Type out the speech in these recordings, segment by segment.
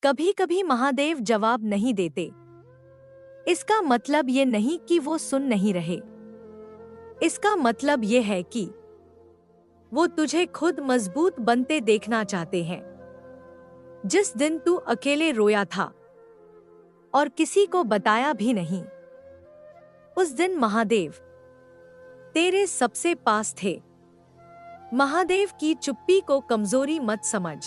कभी कभी महादेव जवाब नहीं देते। इसका मतलब ये नहीं कि वो सुन नहीं रहे। इसका मतलब ये है कि वो तुझे खुद मजबूत बनते देखना चाहते हैं। जिस दिन तू अकेले रोया था और किसी को बताया भी नहीं, उस दिन महादेव तेरे सबसे पास थे। महादेव की चुप्पी को कमजोरी मत समझ।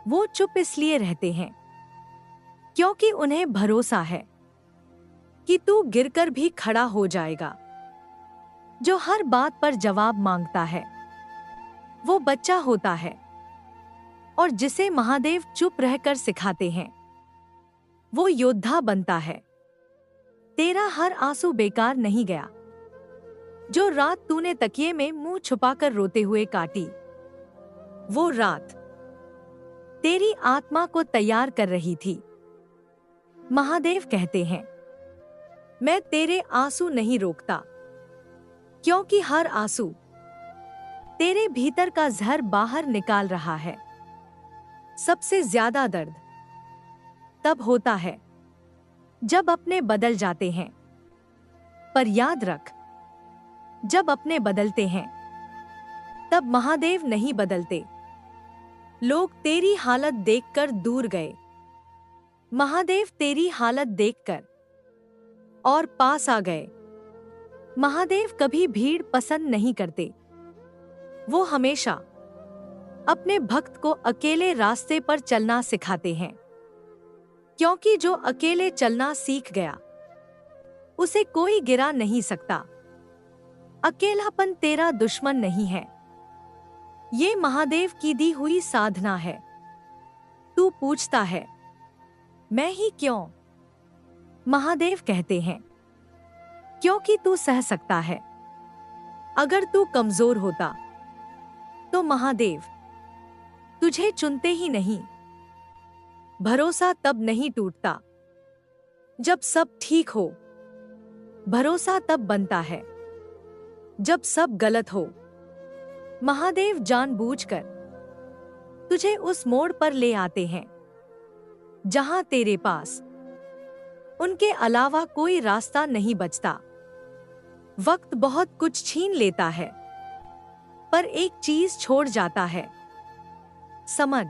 वो चुप इसलिए रहते हैं क्योंकि उन्हें भरोसा है कि तू गिरकर भी खड़ा हो जाएगा। जो हर बात पर जवाब मांगता है वो बच्चा होता है, और जिसे महादेव चुप रहकर सिखाते हैं वो योद्धा बनता है। तेरा हर आंसू बेकार नहीं गया। जो रात तूने तकिए में मुंह छुपाकर रोते हुए काटी, वो रात तेरी आत्मा को तैयार कर रही थी। महादेव कहते हैं, मैं तेरे आंसू नहीं रोकता, क्योंकि हर आंसू तेरे भीतर का जहर बाहर निकाल रहा है। सबसे ज्यादा दर्द तब होता है जब अपने बदल जाते हैं, पर याद रख, जब अपने बदलते हैं तब महादेव नहीं बदलते। लोग तेरी हालत देखकर दूर गए, महादेव तेरी हालत देखकर और पास आ गए। महादेव कभी भीड़ पसंद नहीं करते। वो हमेशा अपने भक्त को अकेले रास्ते पर चलना सिखाते हैं, क्योंकि जो अकेले चलना सीख गया उसे कोई गिरा नहीं सकता। अकेलापन तेरा दुश्मन नहीं है, ये महादेव की दी हुई साधना है। तू पूछता है, मैं ही क्यों? महादेव कहते हैं, क्योंकि तू सह सकता है। अगर तू कमजोर होता तो महादेव तुझे चुनते ही नहीं। भरोसा तब नहीं टूटता जब सब ठीक हो। भरोसा तब बनता है जब सब गलत हो। महादेव जानबूझकर तुझे उस मोड़ पर ले आते हैं जहां तेरे पास उनके अलावा कोई रास्ता नहीं बचता। वक्त बहुत कुछ छीन लेता है, पर एक चीज छोड़ जाता है, समझ।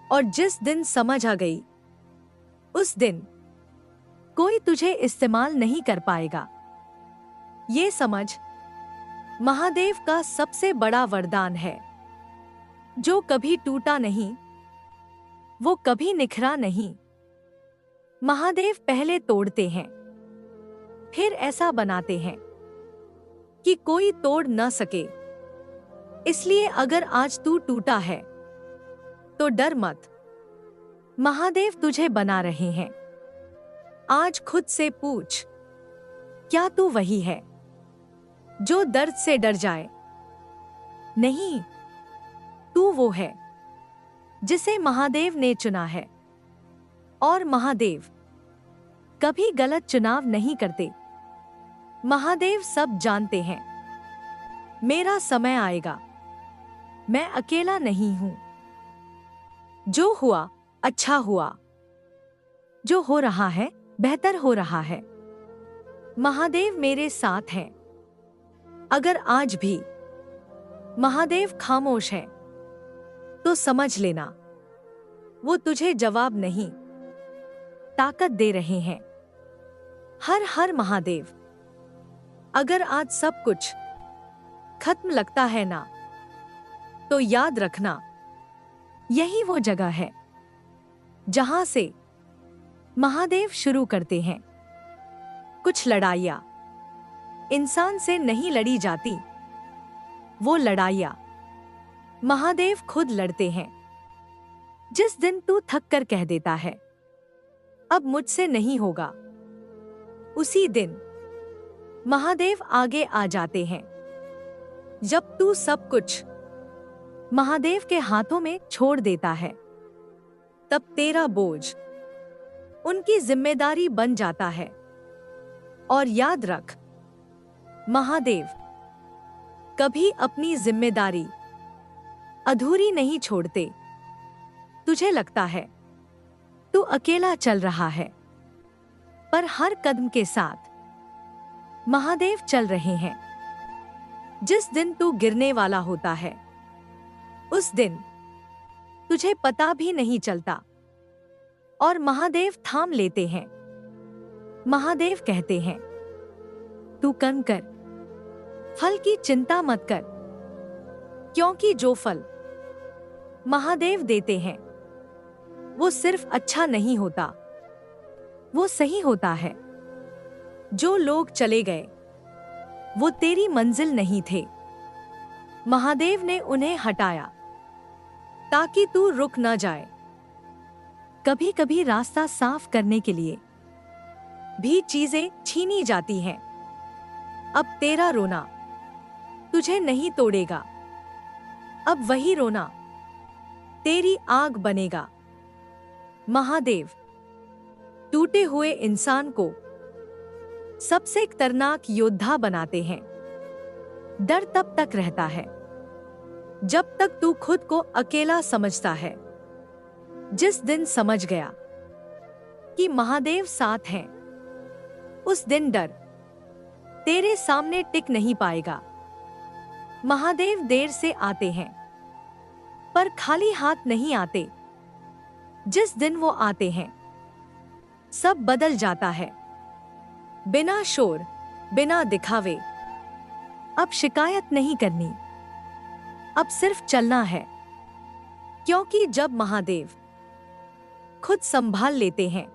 और जिस दिन समझ आ गई, उस दिन कोई तुझे इस्तेमाल नहीं कर पाएगा। ये समझ महादेव का सबसे बड़ा वरदान है। जो कभी टूटा नहीं, वो कभी निखरा नहीं। महादेव पहले तोड़ते हैं, फिर ऐसा बनाते हैं कि कोई तोड़ न सके। इसलिए अगर आज तू टूटा है तो डर मत, महादेव तुझे बना रहे हैं। आज खुद से पूछ, क्या तू वही है जो दर्द से डर जाए? नहीं, तू वो है जिसे महादेव ने चुना है। और महादेव कभी गलत चुनाव नहीं करते। महादेव सब जानते हैं, मेरा समय आएगा, मैं अकेला नहीं हूं। जो हुआ अच्छा हुआ, जो हो रहा है बेहतर हो रहा है। महादेव मेरे साथ हैं। अगर आज भी महादेव खामोश है तो समझ लेना, वो तुझे जवाब नहीं, ताकत दे रहे हैं। हर हर महादेव। अगर आज सब कुछ खत्म लगता है ना, तो याद रखना, यही वो जगह है जहां से महादेव शुरू करते हैं। कुछ लड़ाइयां इंसान से नहीं लड़ी जाती, वो लड़ाइयां महादेव खुद लड़ते हैं। जिस दिन तू थक कर कह देता है, अब मुझसे नहीं होगा, उसी दिन महादेव आगे आ जाते हैं। जब तू सब कुछ महादेव के हाथों में छोड़ देता है, तब तेरा बोझ उनकी जिम्मेदारी बन जाता है। और याद रख, महादेव कभी अपनी जिम्मेदारी अधूरी नहीं छोड़ते। तुझे लगता है तू अकेला चल रहा है, पर हर कदम के साथ महादेव चल रहे हैं। जिस दिन तू गिरने वाला होता है, उस दिन तुझे पता भी नहीं चलता और महादेव थाम लेते हैं। महादेव कहते हैं, तू कर्म कर, फल की चिंता मत कर, क्योंकि जो फल महादेव देते हैं वो सिर्फ अच्छा नहीं होता, वो सही होता है। जो लोग चले गए वो तेरी मंजिल नहीं थे, महादेव ने उन्हें हटाया ताकि तू रुक न जाए। कभी कभी रास्ता साफ करने के लिए भी चीजें छीनी जाती हैं। अब तेरा रोना तुझे नहीं तोड़ेगा, अब वही रोना तेरी आग बनेगा। महादेव टूटे हुए इंसान को सबसे खतरनाक योद्धा बनाते हैं। डर तब तक रहता है जब तक तू खुद को अकेला समझता है। जिस दिन समझ गया कि महादेव साथ हैं, उस दिन डर तेरे सामने टिक नहीं पाएगा। महादेव देर से आते हैं, पर खाली हाथ नहीं आते। जिस दिन वो आते हैं, सब बदल जाता है। बिना शोर, बिना दिखावे। अब शिकायत नहीं करनी, अब सिर्फ चलना है। क्योंकि जब महादेव खुद संभाल लेते हैं,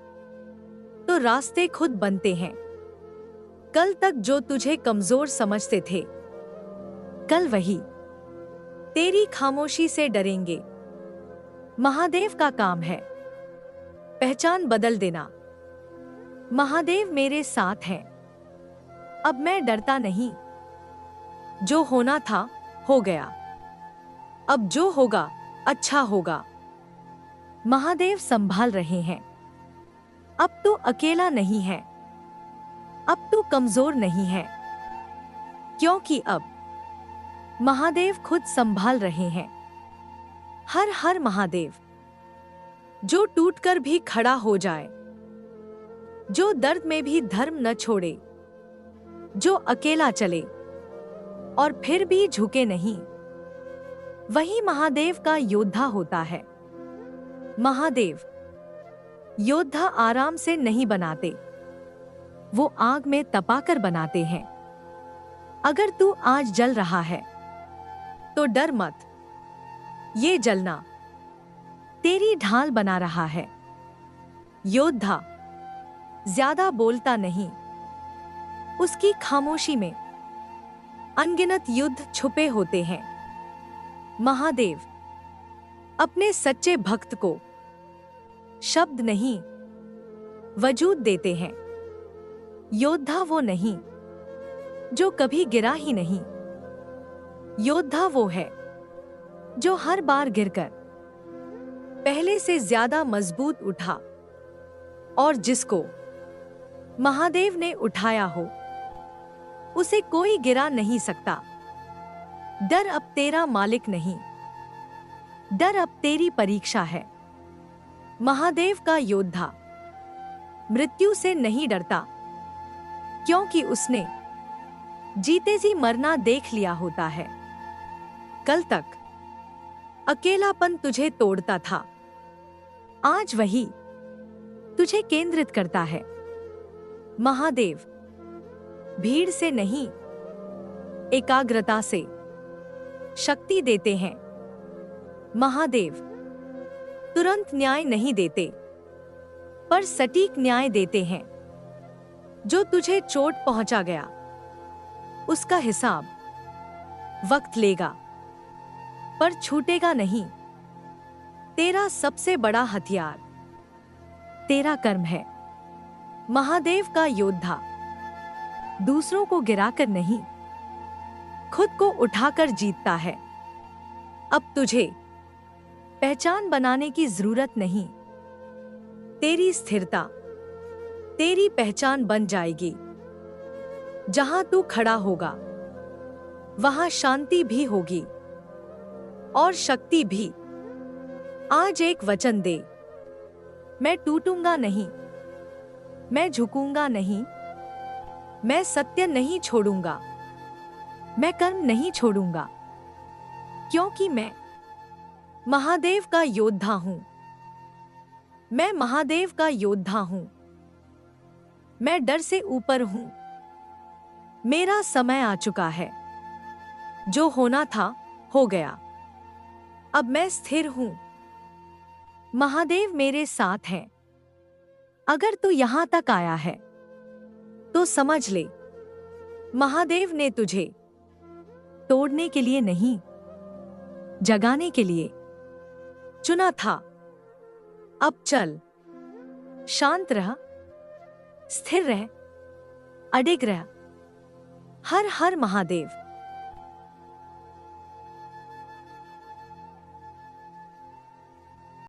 तो रास्ते खुद बनते हैं। कल तक जो तुझे कमजोर समझते थे, कल वही तेरी खामोशी से डरेंगे। महादेव का काम है पहचान बदल देना। महादेव मेरे साथ हैं, अब मैं डरता नहीं। जो होना था हो गया, अब जो होगा अच्छा होगा। महादेव संभाल रहे हैं। अब तू अकेला नहीं है, अब तू कमजोर नहीं है, क्योंकि अब महादेव खुद संभाल रहे हैं। हर हर महादेव। जो टूटकर भी खड़ा हो जाए, जो दर्द में भी धर्म न छोड़े, जो अकेला चले और फिर भी झुके नहीं, वही महादेव का योद्धा होता है। महादेव योद्धा आराम से नहीं बनाते, वो आग में तपाकर बनाते हैं। अगर तू आज जल रहा है तो डर मत, ये जलना तेरी ढाल बना रहा है। योद्धा ज्यादा बोलता नहीं, उसकी खामोशी में अनगिनत युद्ध छुपे होते हैं। महादेव अपने सच्चे भक्त को शब्द नहीं, वजूद देते हैं। योद्धा वो नहीं जो कभी गिरा ही नहीं, योद्धा वो है जो हर बार गिरकर पहले से ज्यादा मजबूत उठा। और जिसको महादेव ने उठाया हो, उसे कोई गिरा नहीं सकता। डर अब तेरा मालिक नहीं, डर अब तेरी परीक्षा है। महादेव का योद्धा मृत्यु से नहीं डरता, क्योंकि उसने जीते जी मरना देख लिया होता है। कल तक अकेलापन तुझे तोड़ता था, आज वही तुझे केंद्रित करता है। महादेव भीड़ से नहीं, एकाग्रता से शक्ति देते हैं। महादेव तुरंत न्याय नहीं देते, पर सटीक न्याय देते हैं। जो तुझे चोट पहुंचा गया, उसका हिसाब वक्त लेगा, पर छूटेगा नहीं। तेरा सबसे बड़ा हथियार तेरा कर्म है। महादेव का योद्धा दूसरों को गिराकर नहीं, खुद को उठाकर जीतता है। अब तुझे पहचान बनाने की जरूरत नहीं, तेरी स्थिरता तेरी पहचान बन जाएगी। जहां तू खड़ा होगा, वहां शांति भी होगी और शक्ति भी। आज एक वचन दे, मैं टूटूंगा नहीं, मैं झुकूंगा नहीं, मैं सत्य नहीं छोड़ूंगा, मैं कर्म नहीं छोड़ूंगा, क्योंकि मैं महादेव का योद्धा हूं। मैं महादेव का योद्धा हूं। मैं डर से ऊपर हूं। मेरा समय आ चुका है। जो होना था हो गया। अब मैं स्थिर हूं। महादेव मेरे साथ हैं। अगर तू यहां तक आया है तो समझ ले, महादेव ने तुझे तोड़ने के लिए नहीं, जगाने के लिए चुना था। अब चल, शांत रह, स्थिर रह, अडिग रह। हर हर महादेव।